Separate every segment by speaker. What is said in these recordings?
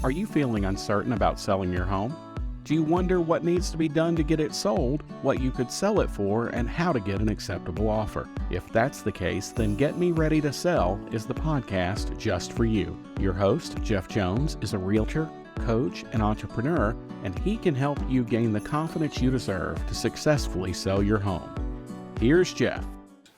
Speaker 1: Are you feeling uncertain about selling your home? Do you wonder what needs to be done to get it sold, what you could sell it for, and how to get an acceptable offer? If that's the case, then Get Me Ready to Sell is the podcast just for you. Your host, Jeff Jones, is a realtor, coach, and entrepreneur, and he can help you gain the confidence you deserve to successfully sell your home. Here's Jeff.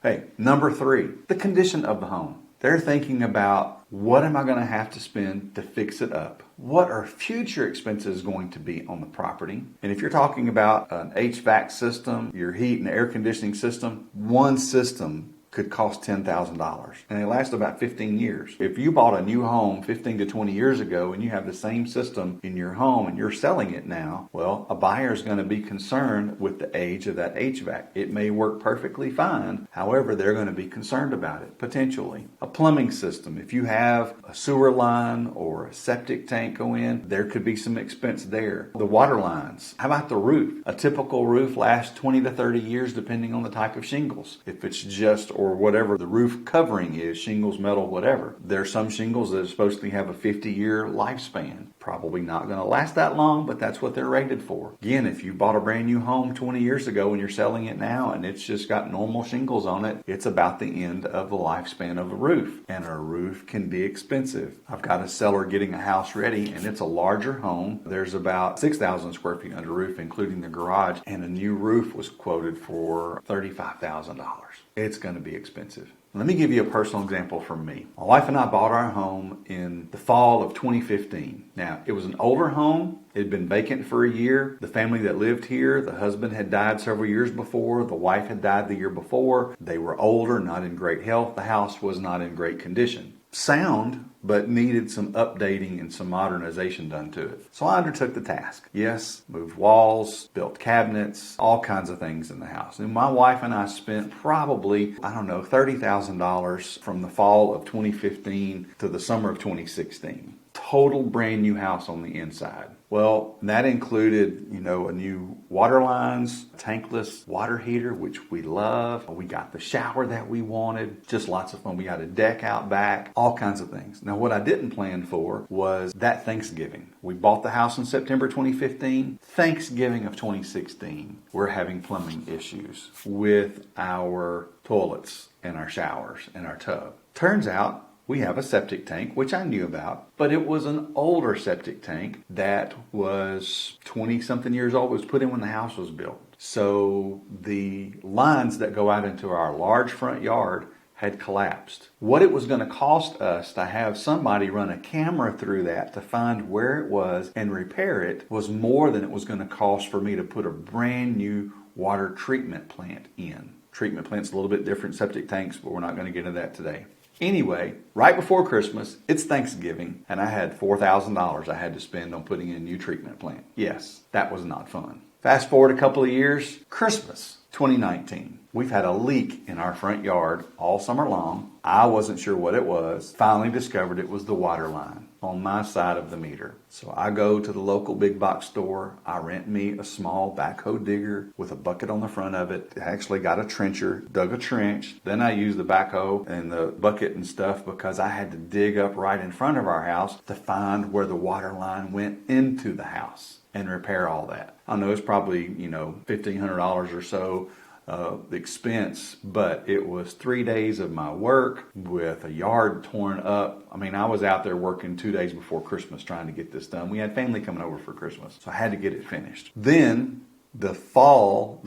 Speaker 2: Hey, number 3, the condition of the home. They're thinking about, what am I going to have to spend to fix it up? What are future expenses going to be on the property? And if you're talking about an HVAC system, your heat and air conditioning system, one system could cost $10,000 and it lasts about 15 years. If you bought a new home 15 to 20 years ago and you have the same system in your home and you're selling it now, well, a buyer is going to be concerned with the age of that HVAC. It may work perfectly fine. However, they're going to be concerned about it, potentially. A plumbing system, if you have a sewer line or a septic tank go in, there could be some expense there. The water lines. How about the roof? A typical roof lasts 20 to 30 years depending on the type of shingles. If it's just or whatever the roof covering is, shingles, metal, whatever. There's some shingles that are supposed to have a 50-year lifespan. Probably not going to last that long, but that's what they're rated for. Again, if you bought a brand new home 20 years ago and you're selling it now and it's just got normal shingles on it, it's about the end of the lifespan of a roof. And a roof can be expensive. I've got a seller getting a house ready and it's a larger home. There's about 6,000 square feet under roof, including the garage, and a new roof was quoted for $35,000. It's going to be expensive. Let me give you a personal example from me. My wife and I bought our home in the fall of 2015. Now, it was an older home. It had been vacant for a year. The family that lived here, the husband had died several years before. The wife had died the year before. They were older, not in great health. The house was not in great condition. Sound, but needed some updating and some modernization done to it. So I undertook the task. Yes, moved walls, built cabinets, all kinds of things in the house. And my wife and I spent probably, $30,000 from the fall of 2015 to the summer of 2016. Total brand new house on the inside. Well, that included, a new water lines, tankless water heater, which we love. We got the shower that we wanted, just lots of fun. We got a deck out back, all kinds of things. Now, what I didn't plan for was that Thanksgiving. We bought the house in September 2015. Thanksgiving of 2016, we're having plumbing issues with our toilets and our showers and our tub. Turns out, we have a septic tank, which I knew about, but it was an older septic tank that was 20-something years old. It was put in when the house was built. So the lines that go out into our large front yard had collapsed. What it was going to cost us to have somebody run a camera through that to find where it was and repair it was more than it was going to cost for me to put a brand new water treatment plant in. Treatment plant's a little bit different, septic tanks, but we're not going to get into that today. Anyway, right before Christmas, it's Thanksgiving, and I had $4,000 I had to spend on putting in a new treatment plant. Yes, that was not fun. Fast forward a couple of years, Christmas 2019. We've had a leak in our front yard all summer long. I wasn't sure what it was. Finally discovered it was the water line on my side of the meter. So I go to the local big box store. I rent me a small backhoe digger with a bucket on the front of it. I actually got a trencher, dug a trench. Then I used the backhoe and the bucket and stuff because I had to dig up right in front of our house to find where the water line went into the house and repair all that. I know it's probably, $1,500 or so the expense, but it was 3 days of my work with a yard torn up. I was out there working 2 days before Christmas trying to get this done. We had family coming over for Christmas, so I had to get it finished. Then the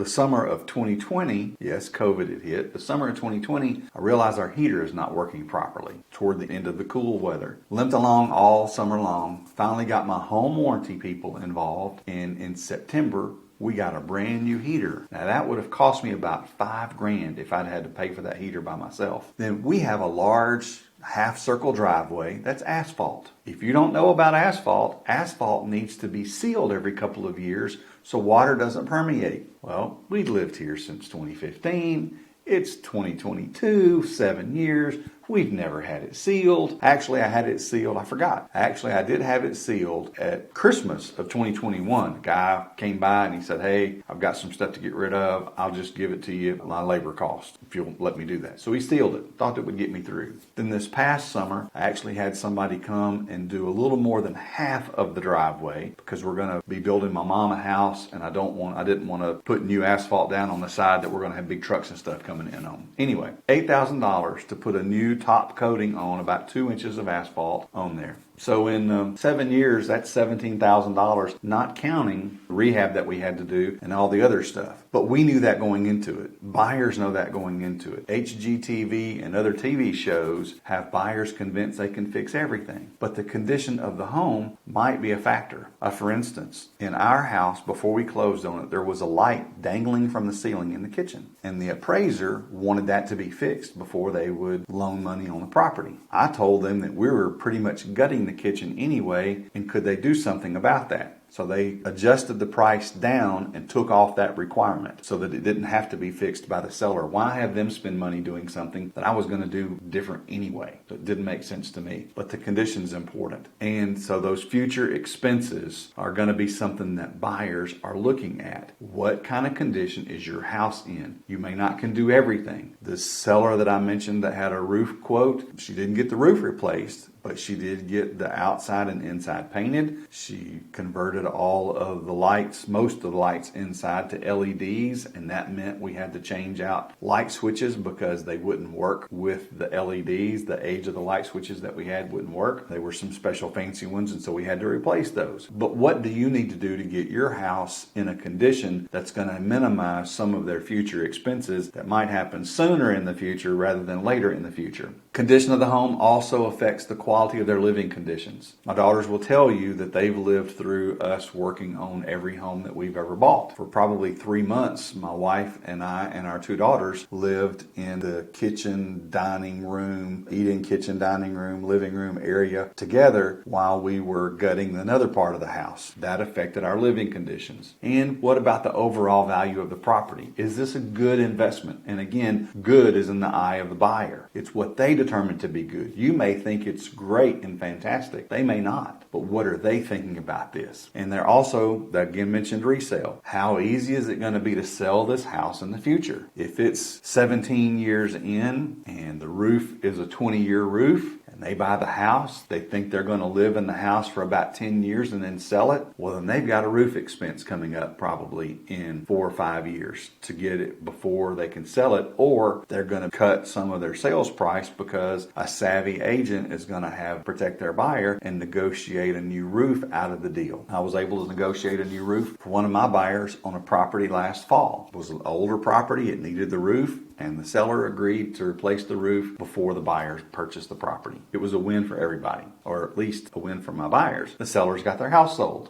Speaker 2: summer of 2020, yes, COVID had hit. The summer of 2020, I realized our heater is not working properly toward the end of the cool weather. Limped along all summer long. Finally got my home warranty people involved, and in September, we got a brand new heater. Now that would have cost me about $5,000 if I'd had to pay for that heater by myself. Then we have a large half circle driveway that's asphalt. If you don't know about asphalt, asphalt needs to be sealed every couple of years so water doesn't permeate. Well, we've lived here since 2015. It's 2022, 7 years. We've never had it sealed. Actually, I had it sealed. I forgot. Actually, I did have it sealed at Christmas of 2021. A guy came by and he said, hey, I've got some stuff to get rid of. I'll just give it to you at my labor cost if you'll let me do that. So he sealed it. Thought it would get me through. Then this past summer, I actually had somebody come and do a little more than half of the driveway because we're going to be building my mom a house, and I didn't want to put new asphalt down on the side that we're going to have big trucks and stuff coming in on. Anyway, $8,000 to put a new top coating on about 2 inches of asphalt on there. So in 7 years, that's $17,000, not counting the rehab that we had to do and all the other stuff. But we knew that going into it. Buyers know that going into it. HGTV and other TV shows have buyers convinced they can fix everything. But the condition of the home might be a factor. For instance, in our house, before we closed on it, there was a light dangling from the ceiling in the kitchen. And the appraiser wanted that to be fixed before they would loan money on the property. I told them that we were pretty much gutting the kitchen anyway, and could they do something about that? So they adjusted the price down and took off that requirement so that it didn't have to be fixed by the seller. Why have them spend money doing something that I was going to do different anyway? So it didn't make sense to me. But the condition's important. And so those future expenses are going to be something that buyers are looking at. What kind of condition is your house in? You may not can do everything. The seller that I mentioned that had a roof quote, she didn't get the roof replaced, but she did get the outside and inside painted. She converted all of the lights, most of the lights inside to LEDs, and that meant we had to change out light switches because they wouldn't work with the LEDs. The age of the light switches that we had wouldn't work. They were some special fancy ones, and so we had to replace those. But what do you need to do to get your house in a condition that's going to minimize some of their future expenses that might happen sooner in the future rather than later in the future? Condition of the home also affects the quality of their living conditions. My daughters will tell you that they've lived through us working on every home that we've ever bought. For probably 3 months, my wife and I and our 2 daughters lived in the kitchen, dining room, eating kitchen, dining room, living room area together while we were gutting another part of the house. That affected our living conditions. And what about the overall value of the property? Is this a good investment? And again, good is in the eye of the buyer. It's what they determine to be good. You may think it's great and fantastic. They may not. But what are they thinking about this? And they're also, again, mentioned resale. How easy is it going to be to sell this house in the future? If it's 17 years in and the roof is a 20-year roof, and they buy the house, they think they're going to live in the house for about 10 years and then sell it, well, then they've got a roof expense coming up probably in 4 or 5 years to get it before they can sell it, or they're going to cut some of their sales price because a savvy agent is going to protect their buyer and negotiate a new roof out of the deal. I was able to negotiate a new roof for one of my buyers on a property last fall. It was an older property, it needed the roof, and the seller agreed to replace the roof before the buyers purchased the property. It was a win for everybody, or at least a win for my buyers. The sellers got their house sold.